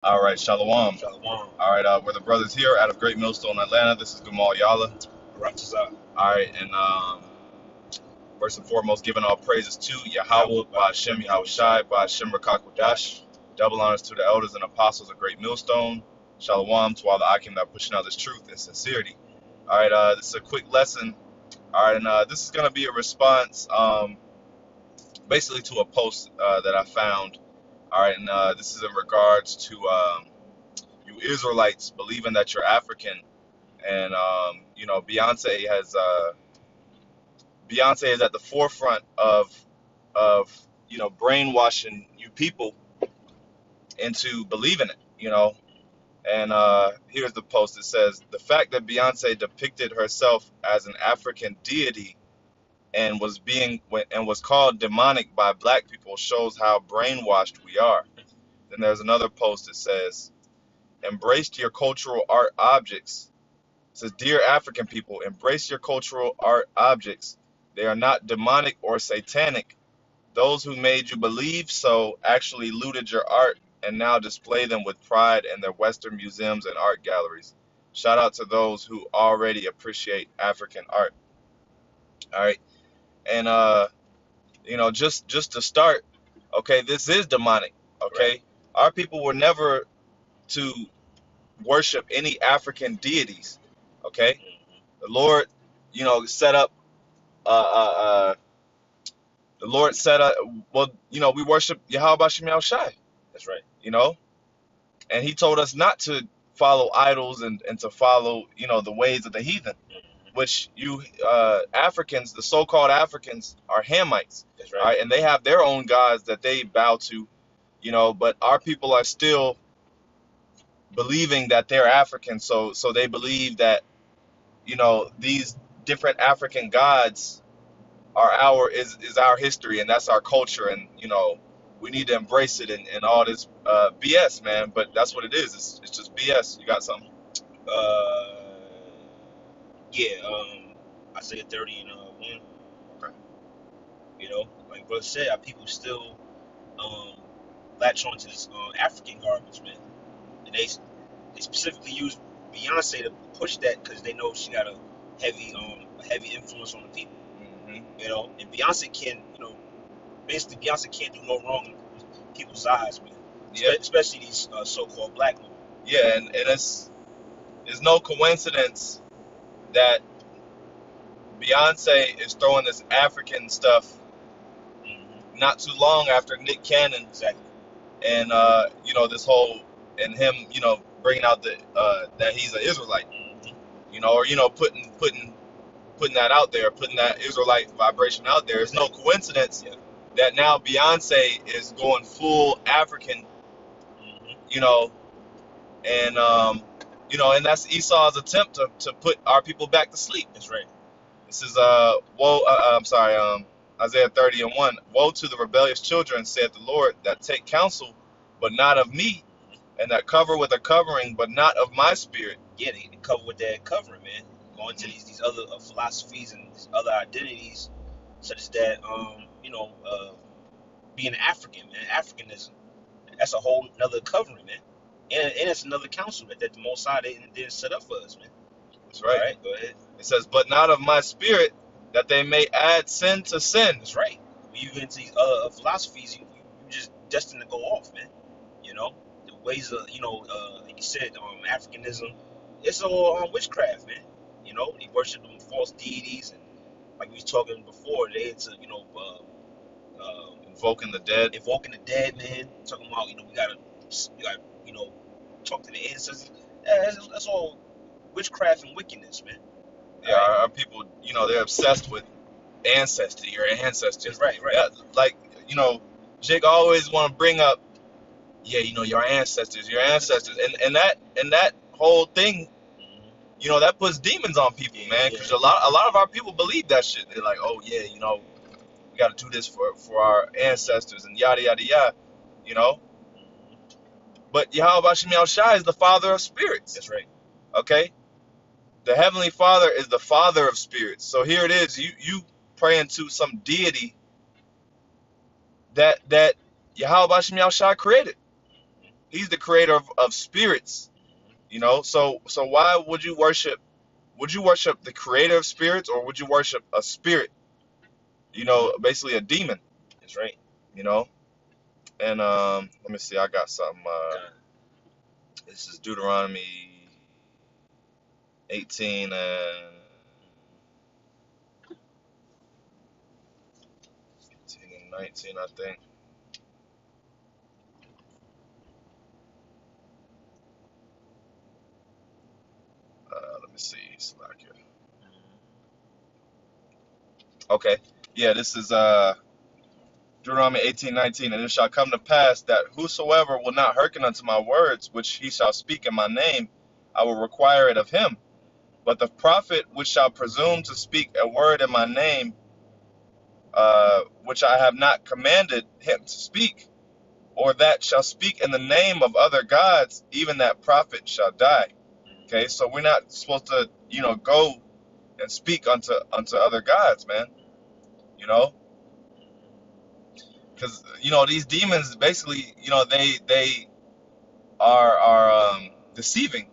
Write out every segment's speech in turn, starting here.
All right, Shalom. Shalom. All right, we're the brothers here out of Great Millstone, Atlanta. This is Gamal Yala. Righteous out. All right, and first and foremost, giving all praises to Yahweh, Yahweh, Ba'Shem, Yahweh Shai, Ba'Shem, Rakakwadash. Double honors to the elders and apostles of Great Millstone. Shalom to all the Akim that are pushing out this truth and sincerity. All right, this is a quick lesson. All right, and this is going to be a response basically to a post that I found. All right, and this is in regards to you Israelites believing that you're African. And Beyonce is at the forefront of brainwashing you people into believing it. And here's the post. It says the fact that Beyonce depicted herself as an African deity and was called demonic by black people shows how brainwashed we are. Then there's another post that says embrace your cultural art objects. It says, Dear African people, embrace your cultural art objects. They are not demonic or satanic. Those who made you believe so actually looted your art and now display them with pride in their Western museums and art galleries. Shout out to those who already appreciate African art. All right. And, just to start, okay, this is demonic. Okay. Right. Our people were never to worship any African deities. Okay. The Lord, set up uh, uh, uh, the Lord said, we worship Yahweh Shem Shai, That's right. and He told us not to follow idols and to follow, the ways of the heathen, which you Africans, the so-called Africans, are Hamites, That's all right. right, and they have their own gods that they bow to, but our people are still believing that they're African, so they believe that, these different African gods is our history, and that's our culture, and we need to embrace it, and all this BS, man. But that's what it is. It's just BS. You got something? Uh, yeah. Isaiah 30 and 1. Okay. Like brother said, our people still um latch onto this African garbage, man. And they specifically use Beyonce to push that because they know she got a heavy influence on the people. Hmm. And Beyonce can, basically Beyonce can't do no wrong in people's eyes, man. Yeah, Especially these so-called black women. yeah, and it's no coincidence that Beyonce is throwing this African stuff not too long after Nick Cannon Exactly. and this whole and him bringing out that he's an Israelite, or putting that out there, putting that Israelite vibration out there. It's no coincidence Yeah. that now Beyonce is going full African, hmm you know, and that's Esau's attempt to put our people back to sleep. That's right. This is I'm sorry, Isaiah 30 and 1. Woe to the rebellious children, saith the Lord, that take counsel, but not of me, and that cover with a covering, but not of my spirit. Yeah, they cover with that covering, man. Going to these other philosophies and these other identities, such as that, being African, man, Africanism. That's a whole another covering, man. And it's another council that the Most High didn't set up for us, man. That's All right. right, go ahead. It says, but not of my spirit, that they may add sin to sin. That's right. When you get into these philosophies, you just destined to go off, man. You know, the ways of, like you said, Africanism, it's all witchcraft, man. They worship them false deities, and like we was talking before, they into, Invoking the dead. invoking the dead, man. Talking about, we gotta, talk to the ancestors. Yeah, that's all witchcraft and wickedness, man. Yeah, All right. our people, they're obsessed with ancestry, your ancestors. That's right, right. Yeah, like, Jake always want to bring up, yeah, your ancestors, and that whole thing, hmm that puts demons on people, Yeah, man. yeah. Because a lot of our people believe that shit. They're like, oh yeah, we got to do this for our ancestors and yada yada yada, you know. hmm But Yahweh Shem Shai is the Father of spirits. That's right. Okay, the Heavenly Father is the Father of spirits. So here it is, you praying to some deity that Yahweh Shem Shai created. He's the creator of spirits. You know, so why would you worship? Would you worship the creator of spirits, or would you worship a spirit? You know, basically a demon. That's right. You know, and let me see. I got something. God. This is Deuteronomy 18 and 19, I think. Let me see. Slack here. Okay. Yeah, this is Deuteronomy 18:19. And it shall come to pass that whosoever will not hearken unto my words, which he shall speak in my name, I will require it of him. But the prophet which shall presume to speak a word in my name, which I have not commanded him to speak, or that shall speak in the name of other gods, even that prophet shall die. Okay, so we're not supposed to, go and speak unto other gods, man. You know, because these demons basically, they are deceiving.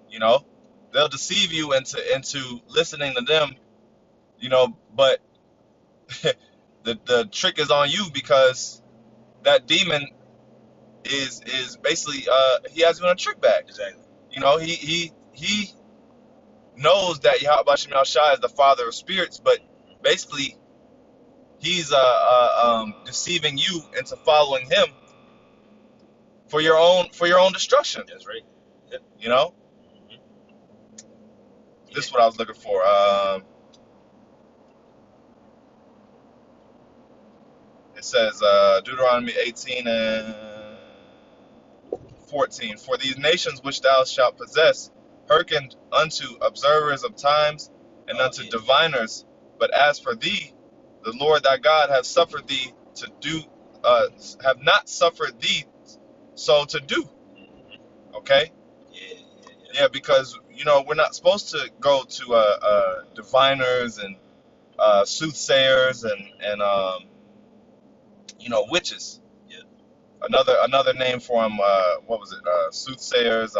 You know, they'll deceive you into listening to them. But the trick is on you, because that demon is basically he has you in a trick bag. Exactly. He knows that Yahweh Shem Shai is the father of spirits, but basically he's deceiving you into following him for your own destruction. That's right. Yep. You know, this is what I was looking for. It says Deuteronomy 18 and 14. For these nations which thou shalt possess hearkened unto observers of times and unto diviners. But as for thee, the Lord thy God have suffered thee to do, have not suffered thee so to do. Okay? Yeah, because we're not supposed to go to diviners and soothsayers and witches. Yeah. Another name for them, what was it? Soothsayers.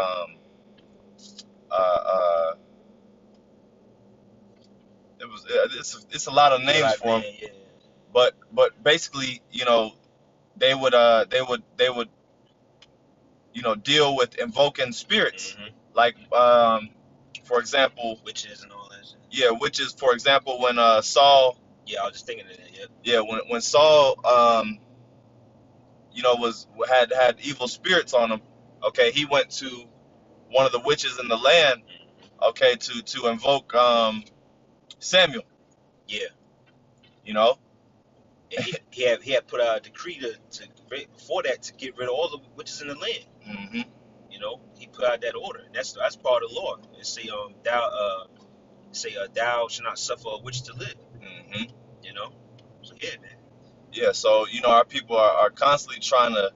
Uh, it's a lot of names for them. Yeah. But basically, they would deal with invoking spirits, like for example, witches and all that shit. Yeah, witches. For example, when Saul. Yeah, I was just thinking of that. Yep. Yeah, when Saul had evil spirits on him. Okay, he went to one of the witches in the land. Okay, to invoke Samuel. Yeah. You know. And he had put out a decree to before that to get rid of all the witches in the land. Mm-hmm. He put out that order. That's part of the law. It say thou shall not suffer a witch to live. Mm-hmm. So yeah, man. Yeah, so our people are constantly trying to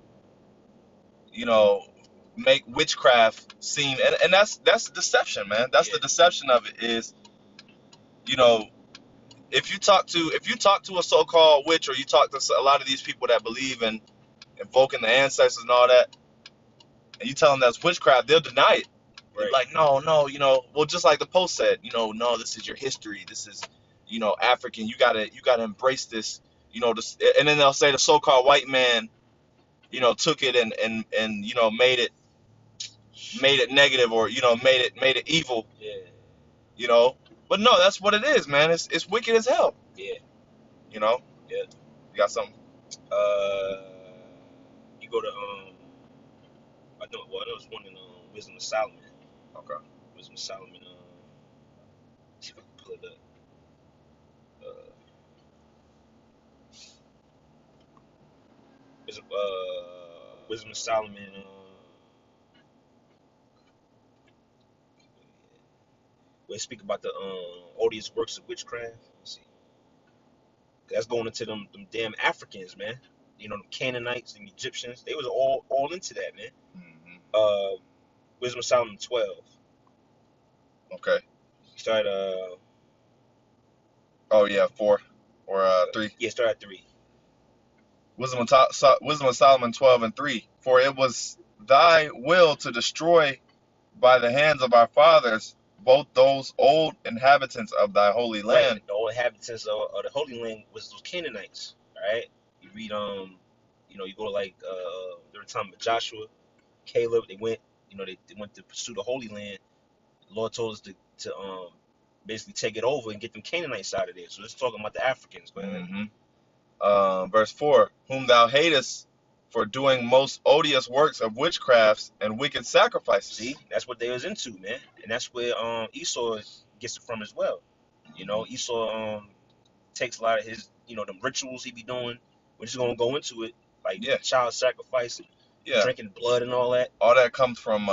make witchcraft seem, and that's deception, man. That's the deception of it is, if you talk to a so-called witch, or you talk to a lot of these people that believe in invoking the ancestors and all that, and you tell them that's witchcraft, they'll deny it. They're like, no, well, just like the post said, no, this is your history. This is, African. You gotta embrace this, and then they'll say the so-called white man, took it and made it negative, or made it evil. Yeah. But no, that's what it is, man. It's wicked as hell. Yeah. Yeah. You got something? You go to I know it's one in Wisdom of Solomon. Okay. Wisdom of Solomon. See if I can pull it up. Wisdom of Solomon. Where they speak about the odious works of witchcraft. Let's see. That's going into them damn Africans, man. The Canaanites and Egyptians. They was all into that, man. Mm-hmm. Wisdom of Solomon 12. Okay. Start Oh yeah, 4 or 3. Yeah, start at 3. Wisdom of Solomon 12:3. For it was thy will to destroy by the hands of our fathers both those old inhabitants of thy holy Right. land. The old inhabitants of the Holy Land was those Canaanites. Right. You read you go to like during the time of Joshua, Caleb. They went. They went to pursue the Holy Land. The Lord told us to basically take it over and get them Canaanites out of there. So let's talk about the Africans. Go ahead. Hmm. Verse 4. Whom thou hatest for doing most odious works of witchcrafts and wicked sacrifices. See, that's what they was into, man, and that's where Esau gets it from as well. Esau takes a lot of his them rituals he be doing. We're just gonna go into it, like Yeah, child sacrifice, yeah. drinking blood and all that. All that comes from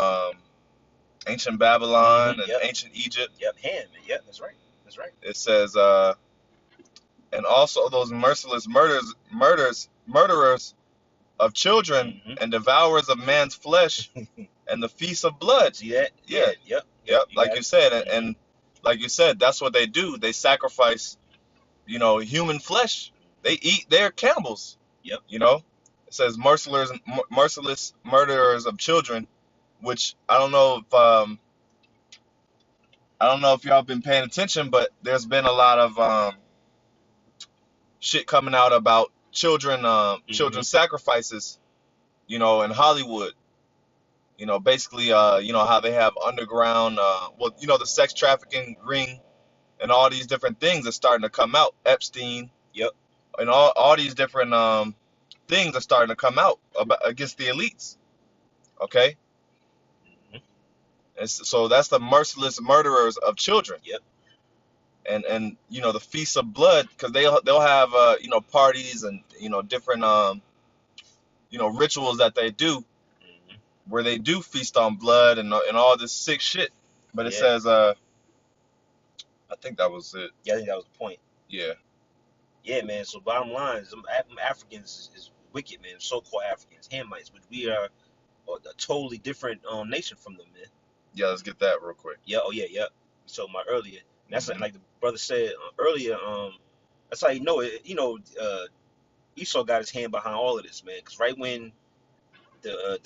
ancient Babylon and Yep, ancient Egypt. yep, Ham. Yep, that's right. That's right. It says, and also those merciless murderers of children and devourers of man's flesh and the feast of blood. See that? Yeah, Yep. yep. You Like got you it. said, and like you said, that's what they do. They sacrifice, human flesh. They eat. They're cannibals. Yep. It says merciless murderers of children, which I don't know if y'all been paying attention, but there's been a lot of shit coming out about children sacrifices, in Hollywood. Basically, how they have underground, the sex trafficking ring and all these different things are starting to come out. Epstein. Yep. And all these different things are starting to come out against the elites. Okay. And so that's the merciless murderers of children. Yep. And the feast of blood, because they'll have parties and different rituals that they do where they do feast on blood and all this sick shit. But it says I think that was it. Yeah, I think that was the point. Yeah. Yeah, man. So bottom line is, Africans is wicked, man. So-called Africans, Hamites, which we are a totally different nation from them, man. Yeah, let's get that real quick. Yeah. Oh yeah. Yep. We talking about earlier. And that's like the brother said earlier. That's how you know it. Esau got his hand behind all of this, man. Because right when the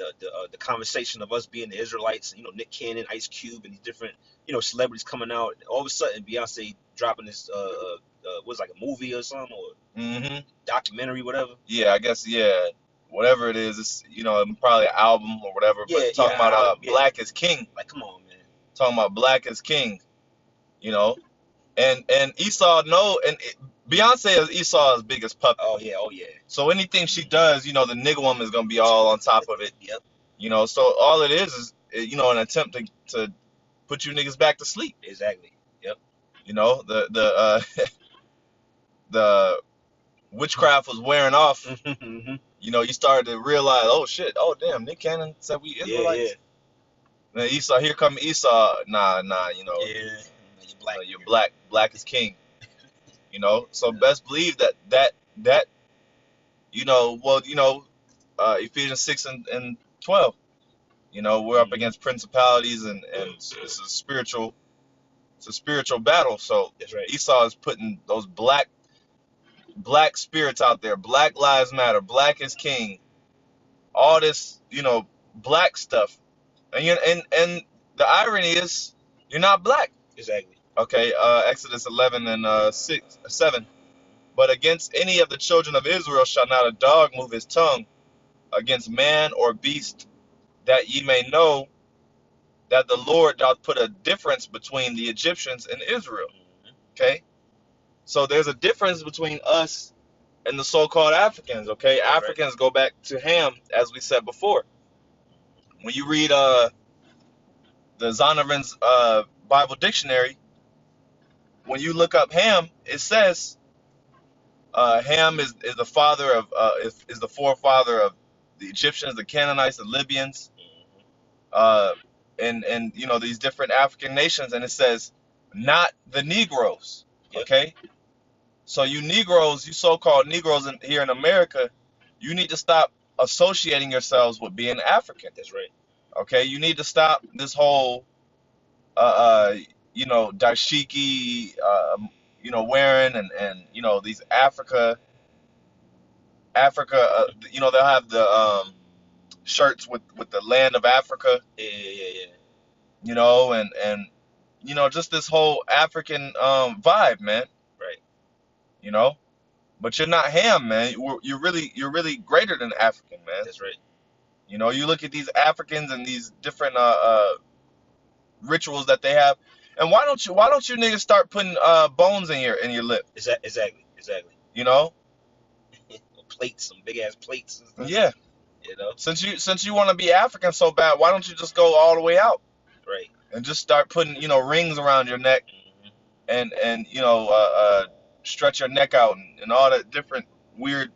conversation of us being the Israelites, Nick Cannon, Ice Cube, and these different celebrities coming out, all of a sudden Beyonce dropping this was like a movie or something or documentary, whatever. Yeah, I guess whatever it is, it's probably an album or whatever. Yeah, but talking about album, Black is King. Like, come on, man. Talking about Black is King, and Esau Beyonce is Esau's biggest puppet. Oh yeah. So anything she does, the nigga woman is gonna be all on top of it. Yep. So all it is an attempt to put you niggas back to sleep. Exactly. Yep. The witchcraft was wearing off. Mm-hmm. You started to realize, oh shit, oh damn, Nick Cannon said we Israelites. Yeah. Then Esau, here come Esau. Nah, Yeah. you're black. Black is king. So best believe that Ephesians 6 and 12. We're up against principalities and it's a spiritual battle. So That's right. Esau is putting those black spirits out there. Black lives matter. Black is king. All this, black stuff. And the irony is you're not black. Exactly. Okay, Exodus 11 and 7. But against any of the children of Israel shall not a dog move his tongue against man or beast, that ye may know that the Lord doth put a difference between the Egyptians and Israel. Okay? So there's a difference between us and the so-called Africans, okay? Right. Africans go back to Ham, as we said before. When you read the Zondervan's Bible dictionary, when you look up Ham, it says Ham is the father of is the forefather of the Egyptians, the Canaanites, the Libyans, and these different African nations, and it says not the Negroes. Yep. Okay, so you Negroes, you so-called Negroes here in America, you need to stop associating yourselves with being African. That's right. Okay, you need to stop this whole dashiki wearing and these Africa. They'll have the shirts with the land of Africa. Yeah. And just this whole African vibe, man. Right. You know, but you're not Ham, man. You're really greater than African, man. That's right. You look at these Africans and these different rituals that they have, and why don't you niggas start putting bones in your lip? Exactly. You know? Plates, some big ass plates and stuff. Yeah. Since you want to be African so bad, why don't you just go all the way out? Right. And just start putting rings around your neck, and stretch your neck out, and all that different weird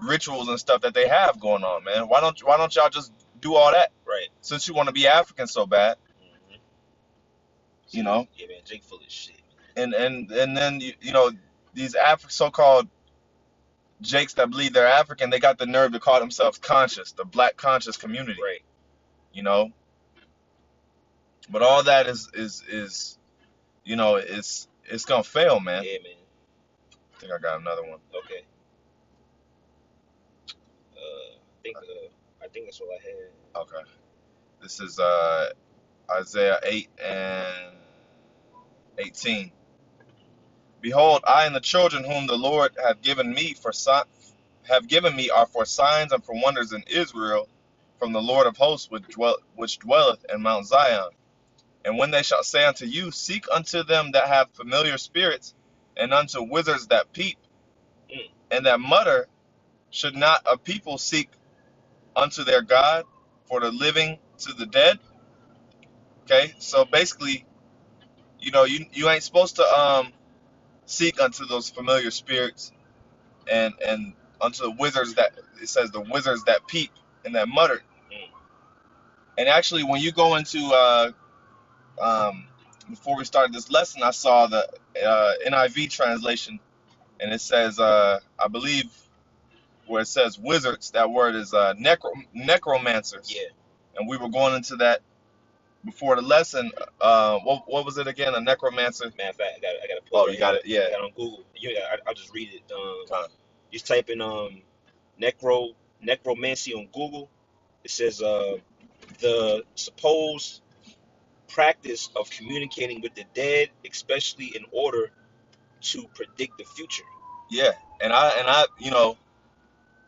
rituals and stuff that they have going on, man. Why don't y'all just do all that? Right. Since you want to be African so bad. Yeah, man, Jake full of shit. And then these so-called Jakes that believe they're African, they got the nerve to call themselves conscious, the black conscious community. Right. But all that is it's gonna fail, man. Yeah, man. I think I got another one. Okay. I think that's all I had. Okay. This is Isaiah 8 and 18. Behold, I and the children whom the Lord have given me are for signs and for wonders in Israel, from the Lord of hosts, which dwelleth in Mount Zion. And when they shall say unto you, seek unto them that have familiar spirits, and unto wizards that peep, and that mutter, should not a people seek unto their God, for the living to the dead? Okay, so basically, you ain't supposed to seek unto those familiar spirits, and unto the wizards that, it says, the wizards that peep and that mutter. And actually, when you go into before we started this lesson, I saw the NIV translation, and it says, I believe, where it says wizards, that word is necromancers. Yeah. And we were going into that before the lesson. What was it again? A necromancer? Matter of fact, I got to pull it. Oh, you got it. Yeah. I got it on Google. I'll just read it. Just type in necromancy on Google. It says the supposed practice of communicating with the dead, especially in order to predict the future. Yeah, and I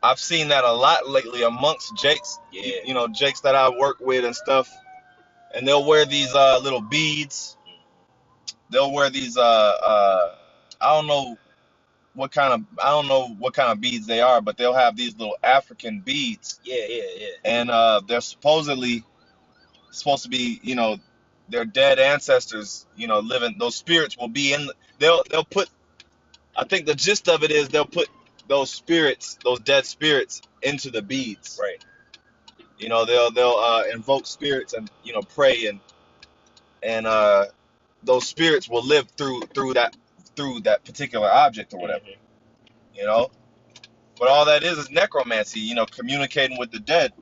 I've seen that a lot lately amongst Jakes. Yeah. Jakes that I work with and stuff, and they'll wear these little beads. They'll wear these I don't know what kind of beads they are, but they'll have these little African beads. Yeah. And they're supposedly supposed to be, their dead ancestors, living. Those spirits will be in. They'll put. I think the gist of it is they'll put those spirits, those dead spirits, into the beads. Right. They'll invoke spirits and pray, and those spirits will live through that particular object or whatever. But all that is necromancy. Communicating with the dead.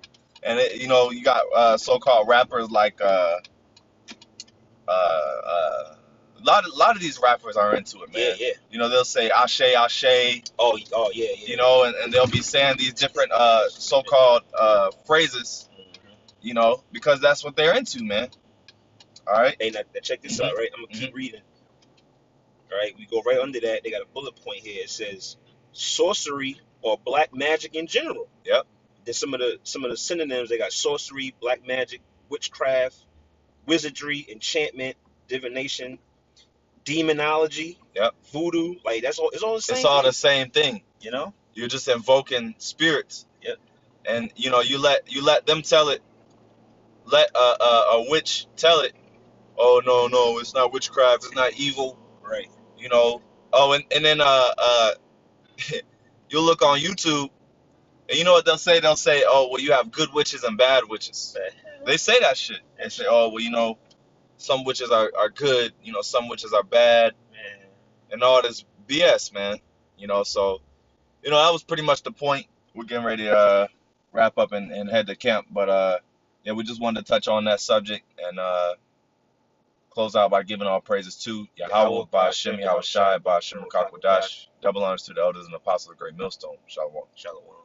And you got so-called rappers like a lot of these rappers are into it, man. Yeah. They'll say ashe, ashe. Oh yeah. And they'll be saying these different so-called phrases, because that's what they're into, man. All right. Hey, now check this out, right? I'm gonna keep reading. All right, we go right under that. They got a bullet point here. It says sorcery or black magic in general. Yep. Then some of the synonyms, they got sorcery, black magic, witchcraft, wizardry, enchantment, divination, demonology, voodoo. Like it's all the same. It's all the same thing. You're just invoking spirits. Yep. And you let them tell it. Let a witch tell it. Oh no, it's not witchcraft. It's not evil. Right. Oh, and then you'll look on YouTube, and you know what they'll say? They'll say, oh, well, you have good witches and bad witches. They say that shit. They say, oh, well, some witches are good, some witches are bad, Man. and all this BS, man. So, that was pretty much the point. We're getting ready to wrap up and head to camp, but yeah, we just wanted to touch on that subject, and Close out by giving all praises to Yahweh, Yahweh, by Ba'ashem, Hashem, Yahweh Yahweh Shai, Shai, by Hashem, Ba'ashem, Rakakwadash. Rakakwadash. Double honors to the elders and apostles of the Great Millstone. Shalom. Shalom.